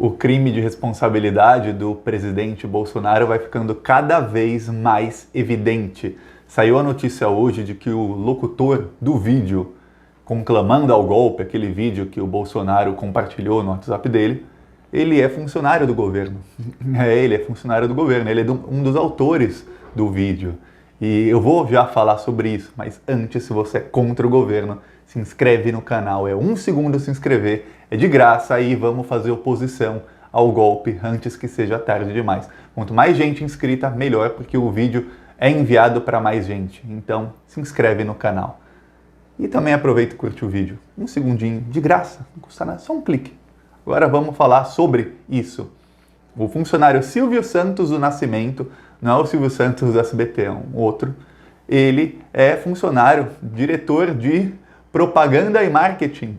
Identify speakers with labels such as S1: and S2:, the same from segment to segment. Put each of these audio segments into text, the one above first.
S1: O crime de responsabilidade do presidente Bolsonaro vai ficando cada vez mais evidente. Saiu a notícia hoje de que o locutor do vídeo conclamando ao golpe, aquele vídeo que o Bolsonaro compartilhou no WhatsApp dele, ele é funcionário do governo. Ele é funcionário do governo, ele é um dos autores do vídeo. E eu vou já falar sobre isso, mas antes, se você é contra o governo, se inscreve no canal, é 1 segundo se inscrever, é de graça e vamos fazer oposição ao golpe antes que seja tarde demais. Quanto mais gente inscrita, melhor, porque o vídeo é enviado para mais gente. Então, se inscreve no canal. E também aproveita e curte o vídeo. 1 segundinho, de graça, não custa nada, só um clique. Agora vamos falar sobre isso. O funcionário Silvio Santos do Nascimento, não é o Silvio Santos do SBT, é um outro, ele é funcionário, diretor de propaganda e marketing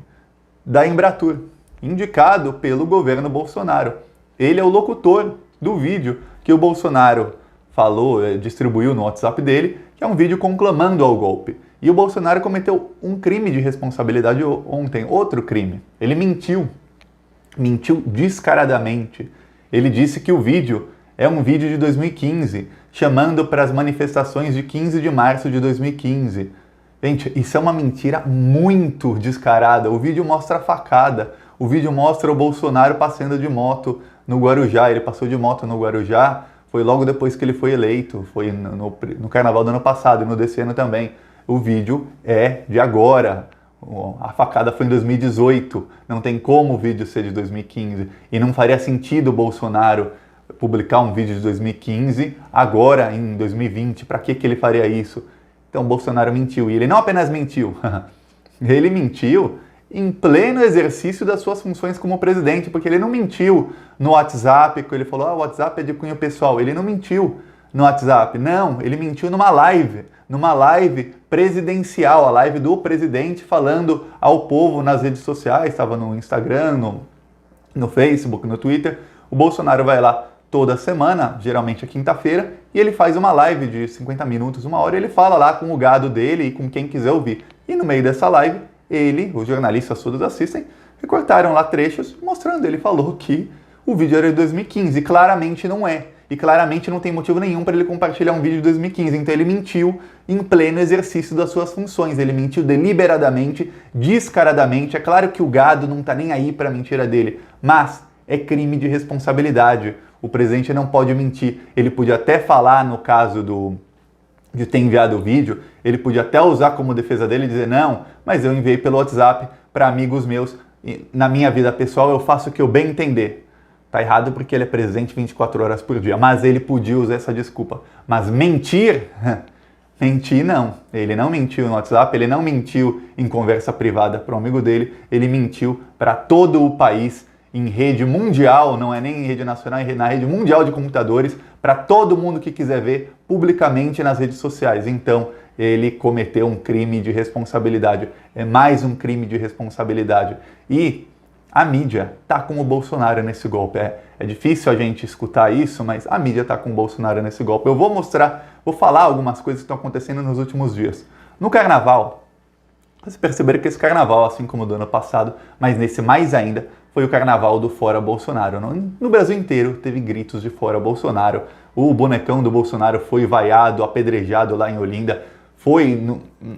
S1: da Embratur, indicado pelo governo Bolsonaro. Ele é o locutor do vídeo que o Bolsonaro falou, distribuiu no WhatsApp dele, que é um vídeo conclamando ao golpe. E o Bolsonaro cometeu um crime de responsabilidade ontem, outro crime. Ele mentiu descaradamente. Ele disse que o vídeo é um vídeo de 2015, chamando para as manifestações de 15 de março de 2015. Gente, isso é uma mentira muito descarada. O vídeo mostra a facada. O vídeo mostra o Bolsonaro passando de moto no Guarujá. Ele passou de moto no Guarujá, foi logo depois que ele foi eleito. Foi no carnaval do ano passado e no desse ano também. O vídeo é de agora. A facada foi em 2018. Não tem como o vídeo ser de 2015. E não faria sentido o Bolsonaro publicar um vídeo de 2015 agora, em 2020. Para que ele faria isso? Então, o Bolsonaro mentiu. E ele não apenas mentiu, ele mentiu em pleno exercício das suas funções como presidente, porque ele não mentiu no WhatsApp, que ele falou, o WhatsApp é de cunho pessoal. Ele não mentiu no WhatsApp, não, ele mentiu numa live presidencial, a live do presidente falando ao povo nas redes sociais, estava no Instagram, no Facebook, no Twitter. O Bolsonaro vai lá toda semana, geralmente é quinta-feira, e ele faz uma live de 50 minutos, 1 hora, e ele fala lá com o gado dele e com quem quiser ouvir. E no meio dessa live, os jornalistas todos assistem, recortaram lá trechos mostrando, ele falou que o vídeo era de 2015, e claramente não é. E claramente não tem motivo nenhum para ele compartilhar um vídeo de 2015, então ele mentiu em pleno exercício das suas funções, ele mentiu deliberadamente, descaradamente. É claro que o gado não está nem aí para a mentira dele, mas é crime de responsabilidade. O presidente não pode mentir. Ele podia até falar, no caso de ter enviado o vídeo, ele podia até usar como defesa dele e dizer, não, mas eu enviei pelo WhatsApp para amigos meus, e na minha vida pessoal eu faço o que eu bem entender. Tá errado porque ele é presidente 24 horas por dia, mas ele podia usar essa desculpa. Mas mentir? Mentir não. Ele não mentiu no WhatsApp, ele não mentiu em conversa privada para um amigo dele, ele mentiu para todo o país, em rede mundial, não é nem em rede nacional, é na rede mundial de computadores, para todo mundo que quiser ver publicamente nas redes sociais. Então, ele cometeu um crime de responsabilidade. É mais um crime de responsabilidade. E a mídia está com o Bolsonaro nesse golpe. É difícil a gente escutar isso, mas a mídia está com o Bolsonaro nesse golpe. Eu vou falar algumas coisas que estão acontecendo nos últimos dias. No carnaval, vocês perceberam que esse carnaval, assim como o do ano passado, mas nesse mais ainda, foi o carnaval do Fora Bolsonaro. No Brasil inteiro teve gritos de Fora Bolsonaro. O bonecão do Bolsonaro foi vaiado, apedrejado lá em Olinda.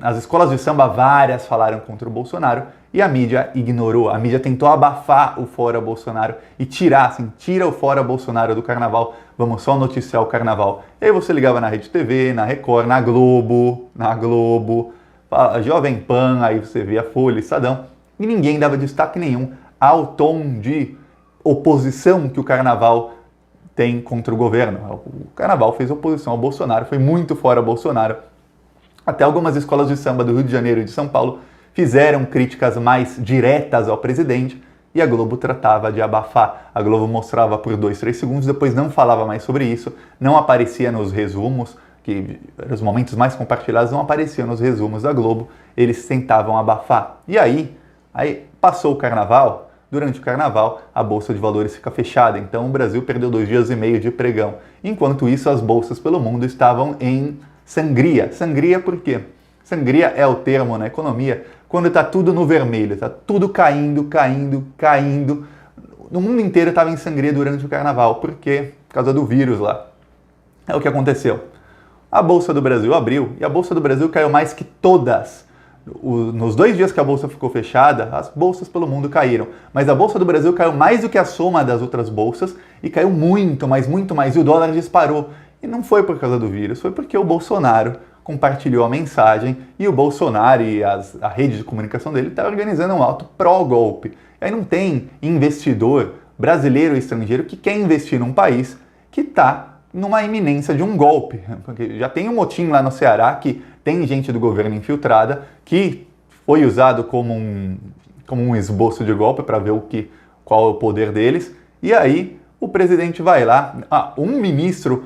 S1: As escolas de samba, várias falaram contra o Bolsonaro e a mídia ignorou. A mídia tentou abafar o Fora Bolsonaro e tira o Fora Bolsonaro do carnaval. Vamos só noticiar o carnaval. E aí você ligava na Rede TV, na Record, na Globo, a Jovem Pan, aí você via Folha, Estadão, e ninguém dava destaque nenhum ao tom de oposição que o carnaval tem contra o governo. O carnaval fez oposição ao Bolsonaro, foi muito fora Bolsonaro. Até algumas escolas de samba do Rio de Janeiro e de São Paulo fizeram críticas mais diretas ao presidente e a Globo tratava de abafar. A Globo mostrava por 2, 3 segundos, depois não falava mais sobre isso, não aparecia nos resumos, que eram os momentos mais compartilhados, não apareciam nos resumos da Globo, eles tentavam abafar. E aí passou o carnaval. Durante o carnaval, a Bolsa de Valores fica fechada, então o Brasil perdeu 2 dias e meio de pregão. Enquanto isso, as bolsas pelo mundo estavam em sangria. Sangria por quê? Sangria é o termo na economia quando está tudo no vermelho, está tudo caindo, no mundo inteiro estava em sangria durante o carnaval. Por quê? Por causa do vírus lá. É o que aconteceu. A Bolsa do Brasil abriu e a Bolsa do Brasil caiu mais que todas. Nos 2 dias que a Bolsa ficou fechada, as bolsas pelo mundo caíram. Mas a Bolsa do Brasil caiu mais do que a soma das outras bolsas e caiu muito mais. E o dólar disparou. E não foi por causa do vírus, foi porque o Bolsonaro compartilhou a mensagem e o Bolsonaro e a rede de comunicação dele está organizando um ato pró-golpe. E aí não tem investidor brasileiro ou estrangeiro que quer investir num país que está numa iminência de um golpe. Porque já tem um motim lá no Ceará que tem gente do governo infiltrada que foi usado como um esboço de golpe para ver qual é o poder deles. E aí o presidente vai lá, um ministro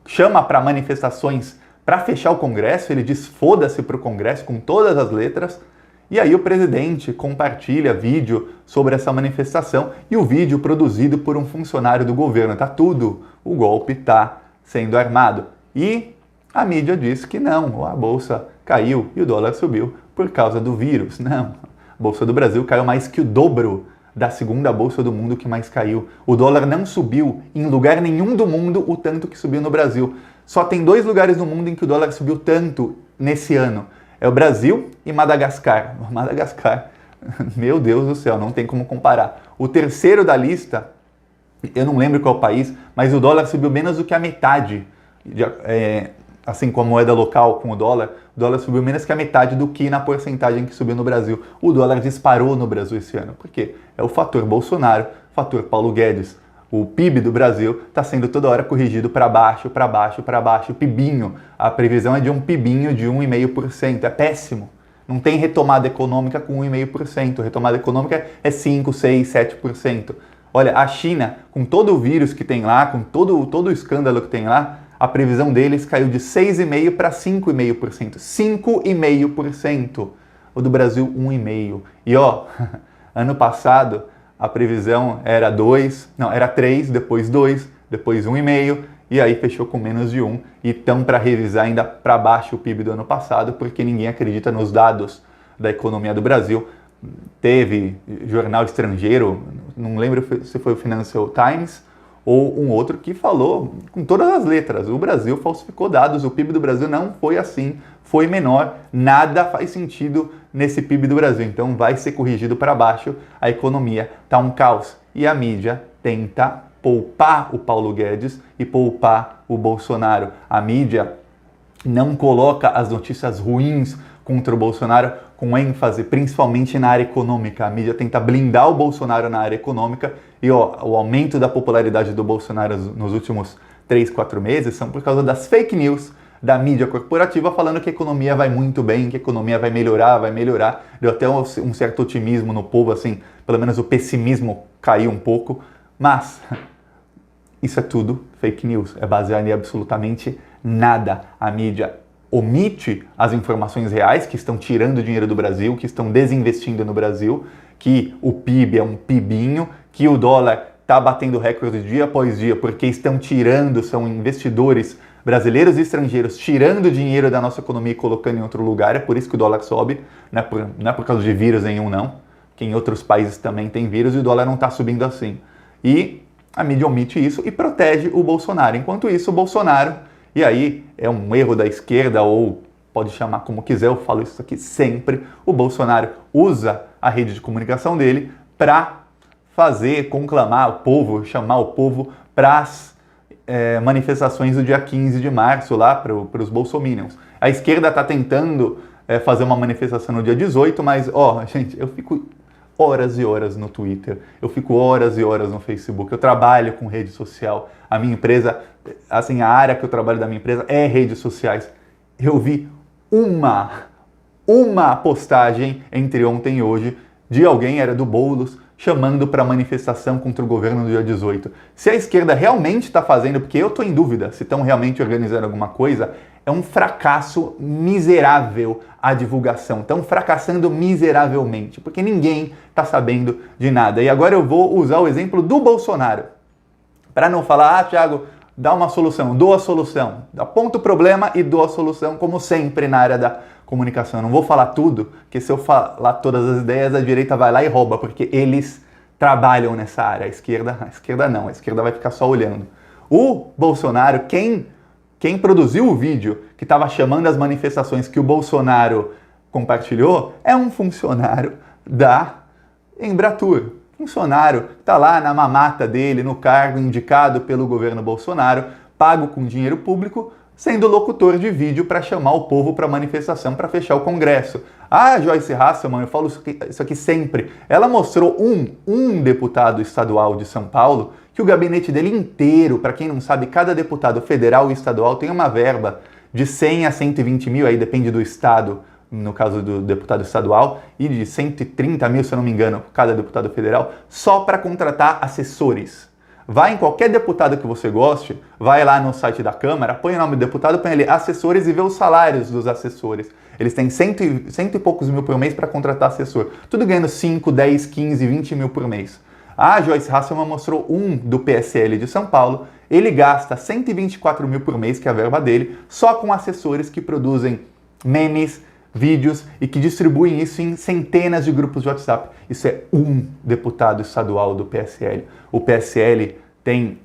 S1: chama para manifestações para fechar o Congresso, ele diz foda-se para o Congresso com todas as letras. E aí o presidente compartilha vídeo sobre essa manifestação e o vídeo produzido por um funcionário do governo. Tá tudo, o golpe está sendo armado. E a mídia diz que não, a bolsa caiu e o dólar subiu por causa do vírus. Não, a Bolsa do Brasil caiu mais que o dobro da segunda bolsa do mundo que mais caiu. O dólar não subiu em lugar nenhum do mundo o tanto que subiu no Brasil. Só tem 2 lugares no mundo em que o dólar subiu tanto nesse ano. É o Brasil e Madagascar. Madagascar, meu Deus do céu, não tem como comparar. O terceiro da lista, eu não lembro qual país, mas o dólar subiu menos do que a metade. Assim como a moeda local com o dólar subiu menos que a metade do que na porcentagem que subiu no Brasil. O dólar disparou no Brasil esse ano. Por quê? É o fator Bolsonaro, fator Paulo Guedes. O PIB do Brasil está sendo toda hora corrigido para baixo, para baixo, para baixo. O PIBinho, a previsão é de um PIBinho de 1,5%. É péssimo. Não tem retomada econômica com 1,5%. Retomada econômica é 5%, 6%, 7%. Olha, a China, com todo o vírus que tem lá, com todo o escândalo que tem lá, a previsão deles caiu de 6,5% para 5,5%. 5,5%. O do Brasil, 1,5%. E ano passado a previsão era 3, depois 2, depois 1,5%, e aí fechou com menos de 1%. E estão para revisar ainda para baixo o PIB do ano passado, porque ninguém acredita nos dados da economia do Brasil. Teve jornal estrangeiro, não lembro se foi o Financial Times, ou um outro que falou com todas as letras, o Brasil falsificou dados, o PIB do Brasil não foi assim, foi menor, nada faz sentido nesse PIB do Brasil, então vai ser corrigido para baixo, a economia está um caos. E a mídia tenta poupar o Paulo Guedes e poupar o Bolsonaro. A mídia não coloca as notícias ruins contra o Bolsonaro com ênfase, principalmente na área econômica. A mídia tenta blindar o Bolsonaro na área econômica e o aumento da popularidade do Bolsonaro nos últimos 3, 4 meses são por causa das fake news da mídia corporativa falando que a economia vai muito bem, que a economia vai melhorar. Deu até um certo otimismo no povo, assim, pelo menos o pessimismo caiu um pouco, mas isso é tudo fake news, é baseado em absolutamente nada. A mídia omite as informações reais que estão tirando dinheiro do Brasil, que estão desinvestindo no Brasil, que o PIB é um PIBinho, que o dólar está batendo recorde dia após dia porque estão tirando, são investidores brasileiros e estrangeiros tirando dinheiro da nossa economia e colocando em outro lugar, é por isso que o dólar sobe, não é por causa de vírus nenhum não, que em outros países também tem vírus e o dólar não está subindo assim. E a mídia omite isso e protege o Bolsonaro. Enquanto isso, o Bolsonaro, e aí é um erro da esquerda ou pode chamar como quiser, eu falo isso aqui sempre, o Bolsonaro usa a rede de comunicação dele para conclamar o povo, chamar o povo para as manifestações do dia 15 de março lá para os bolsominions. A esquerda está tentando fazer uma manifestação no dia 18, mas, gente, eu fico horas e horas no Twitter, eu fico horas e horas no Facebook, eu trabalho com rede social, a minha empresa, assim, a área que eu trabalho da minha empresa é redes sociais. Eu vi uma postagem entre ontem e hoje de alguém, era do Boulos, chamando para manifestação contra o governo no dia 18. Se a esquerda realmente está fazendo, porque eu estou em dúvida se estão realmente organizando alguma coisa, é um fracasso miserável a divulgação. Estão fracassando miseravelmente, porque ninguém está sabendo de nada. E agora eu vou usar o exemplo do Bolsonaro. Para não falar, Thiago, dá uma solução, dou a solução. Aponta o problema e dou a solução, como sempre na área da comunicação. Eu não vou falar tudo, porque se eu falar todas as ideias, a direita vai lá e rouba, porque eles trabalham nessa área. A esquerda não, a esquerda vai ficar só olhando. O Bolsonaro, quem produziu o vídeo que estava chamando as manifestações que o Bolsonaro compartilhou, é um funcionário da Embratur. Funcionário que está lá na mamata dele, no cargo indicado pelo governo Bolsonaro, pago com dinheiro público, sendo locutor de vídeo para chamar o povo para manifestação, para fechar o Congresso. A Joyce Hasselmann, eu falo isso aqui sempre, ela mostrou um deputado estadual de São Paulo, que o gabinete dele inteiro, para quem não sabe, cada deputado federal e estadual tem uma verba de 100 a 120 mil, aí depende do estado, no caso do deputado estadual, e de 130 mil, se eu não me engano, cada deputado federal, só para contratar assessores. Vai em qualquer deputado que você goste, vai lá no site da Câmara, põe o nome do deputado, põe ali assessores e vê os salários dos assessores. Eles têm cento e poucos mil por mês para contratar assessor. Tudo ganhando 5, 10, 15, 20 mil por mês. A Joyce Hasselmann mostrou um do PSL de São Paulo. Ele gasta 124 mil por mês, que é a verba dele, só com assessores que produzem memes, vídeos e que distribuem isso em centenas de grupos de WhatsApp. Isso é um deputado estadual do PSL. O PSL tem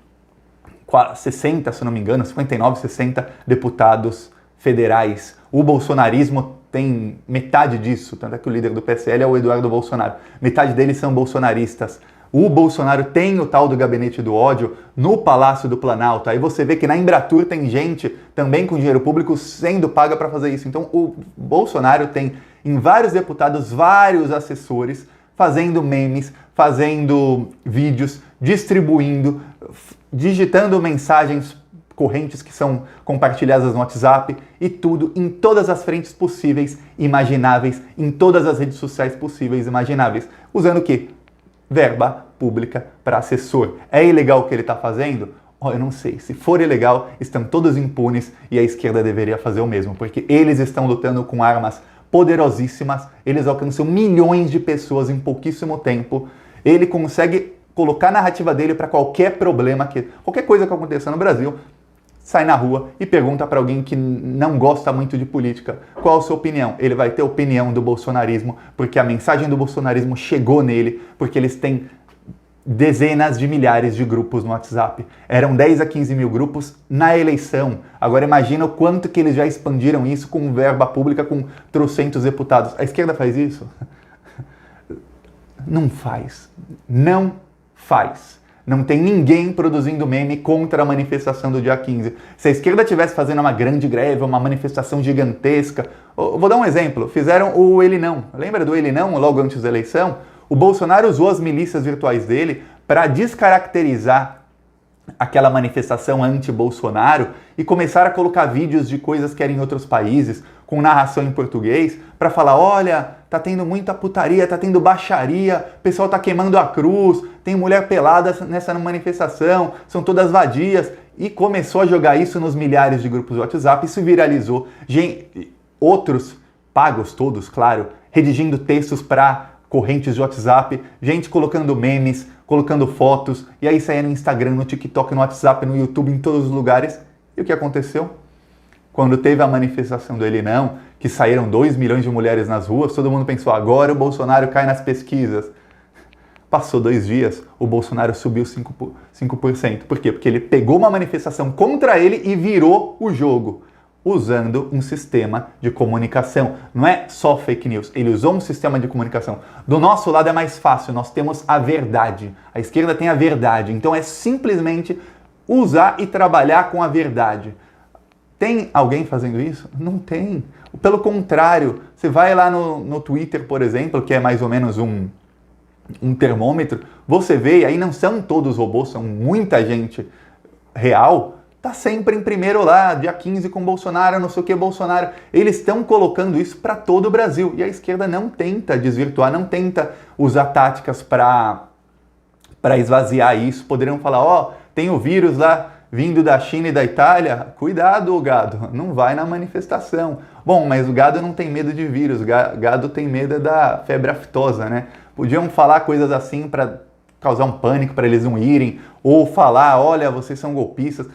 S1: 60, se não me engano, 59, 60 deputados federais. O bolsonarismo tem metade disso, tanto é que o líder do PSL é o Eduardo Bolsonaro. Metade deles são bolsonaristas. O Bolsonaro tem o tal do gabinete do ódio no Palácio do Planalto. Aí você vê que na Embratur tem gente também com dinheiro público sendo paga para fazer isso. Então o Bolsonaro tem em vários deputados vários assessores fazendo memes, fazendo vídeos, distribuindo, digitando mensagens correntes que são compartilhadas no WhatsApp e tudo em todas as frentes possíveis, imagináveis, em todas as redes sociais possíveis, imagináveis. Usando o quê? Verba pública para assessor. É ilegal o que ele está fazendo? Oh, eu não sei. Se for ilegal, estão todos impunes e a esquerda deveria fazer o mesmo, porque eles estão lutando com armas poderosíssimas, eles alcançam milhões de pessoas em pouquíssimo tempo, ele consegue colocar a narrativa dele para qualquer problema, qualquer coisa que aconteça no Brasil, sai na rua e pergunta para alguém que não gosta muito de política qual a sua opinião. Ele vai ter a opinião do bolsonarismo, porque a mensagem do bolsonarismo chegou nele, porque eles têm dezenas de milhares de grupos no WhatsApp. Eram 10 a 15 mil grupos na eleição. Agora imagina o quanto que eles já expandiram isso com verba pública, com trocentos deputados. A esquerda faz isso? Não faz. Não faz. Não tem ninguém produzindo meme contra a manifestação do dia 15. Se a esquerda estivesse fazendo uma grande greve, uma manifestação gigantesca... Vou dar um exemplo. Fizeram o Ele Não. Lembra do Ele Não, logo antes da eleição? O Bolsonaro usou as milícias virtuais dele para descaracterizar aquela manifestação anti-Bolsonaro e começar a colocar vídeos de coisas que eram em outros países, com narração em português, para falar, olha, tá tendo muita putaria, tá tendo baixaria, o pessoal tá queimando a cruz, tem mulher pelada nessa manifestação, são todas vadias, e começou a jogar isso nos milhares de grupos do WhatsApp, isso viralizou. Outros, pagos todos, claro, redigindo textos para correntes de WhatsApp, gente colocando memes, colocando fotos, e aí saía no Instagram, no TikTok, no WhatsApp, no YouTube, em todos os lugares. E o que aconteceu? Quando teve a manifestação do Ele Não, que saíram 2 milhões de mulheres nas ruas, todo mundo pensou, agora o Bolsonaro cai nas pesquisas. Passou 2 dias, o Bolsonaro subiu 5%. Por quê? Porque ele pegou uma manifestação contra ele e virou o jogo, usando um sistema de comunicação. Não é só fake news, ele usou um sistema de comunicação. Do nosso lado é mais fácil, nós temos a verdade. A esquerda tem a verdade, então é simplesmente usar e trabalhar com a verdade. Tem alguém fazendo isso? Não tem. Pelo contrário, você vai lá no Twitter, por exemplo, que é mais ou menos um termômetro, você vê, aí não são todos robôs, são muita gente real, tá sempre em primeiro lá, dia 15 com Bolsonaro, não sei o que, Bolsonaro. Eles estão colocando isso para todo o Brasil. E a esquerda não tenta desvirtuar, não tenta usar táticas para esvaziar isso. Poderiam falar, ó, tem o vírus lá vindo da China e da Itália. Cuidado, gado, não vai na manifestação. Bom, mas o gado não tem medo de vírus, o gado tem medo da febre aftosa, né? Podiam falar coisas assim para causar um pânico, para eles não irem, ou falar, olha, vocês são golpistas.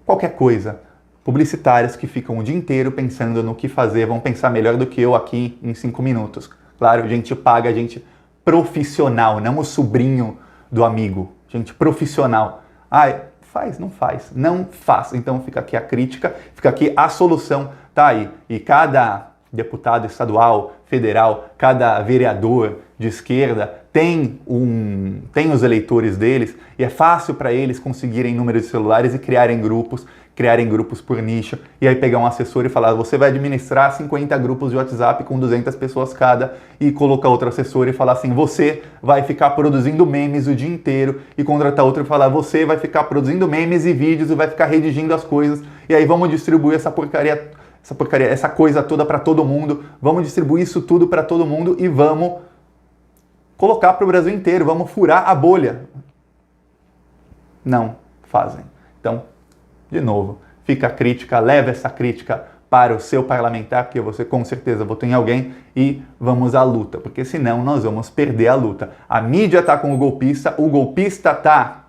S1: Qualquer coisa. Publicitários que ficam o dia inteiro pensando no que fazer, vão pensar melhor do que eu aqui em 5 minutos. Claro, a gente paga, a gente profissional, não o sobrinho do amigo. Gente, profissional. Ah, faz, não faz, não faz. Então fica aqui a crítica, fica aqui a solução, tá aí. E cada deputado estadual, federal, cada vereador de esquerda tem os eleitores deles e é fácil para eles conseguirem números de celulares e criarem grupos por nicho, e aí pegar um assessor e falar, você vai administrar 50 grupos de WhatsApp com 200 pessoas cada, e colocar outro assessor e falar assim, você vai ficar produzindo memes o dia inteiro, e contratar outro e falar, você vai ficar produzindo memes e vídeos e vai ficar redigindo as coisas, e aí vamos distribuir essa coisa toda para todo mundo, vamos distribuir isso tudo para todo mundo e vamos colocar para o Brasil inteiro, vamos furar a bolha. Não fazem. Então, de novo, fica a crítica, leva essa crítica para o seu parlamentar, porque você com certeza votou em alguém, e vamos à luta, porque senão nós vamos perder a luta. A mídia está com o golpista está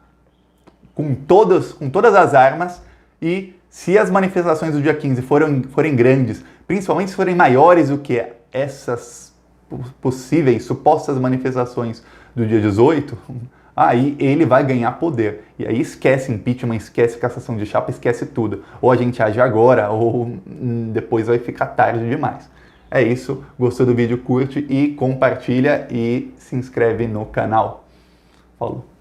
S1: com todas as armas, e se as manifestações do dia 15 forem grandes, principalmente se forem maiores do que essas possíveis, supostas manifestações do dia 18, aí ele vai ganhar poder. E aí esquece impeachment, esquece cassação de chapa, esquece tudo. Ou a gente age agora, ou depois vai ficar tarde demais. É isso. Gostou do vídeo? Curte e compartilha e se inscreve no canal. Falou!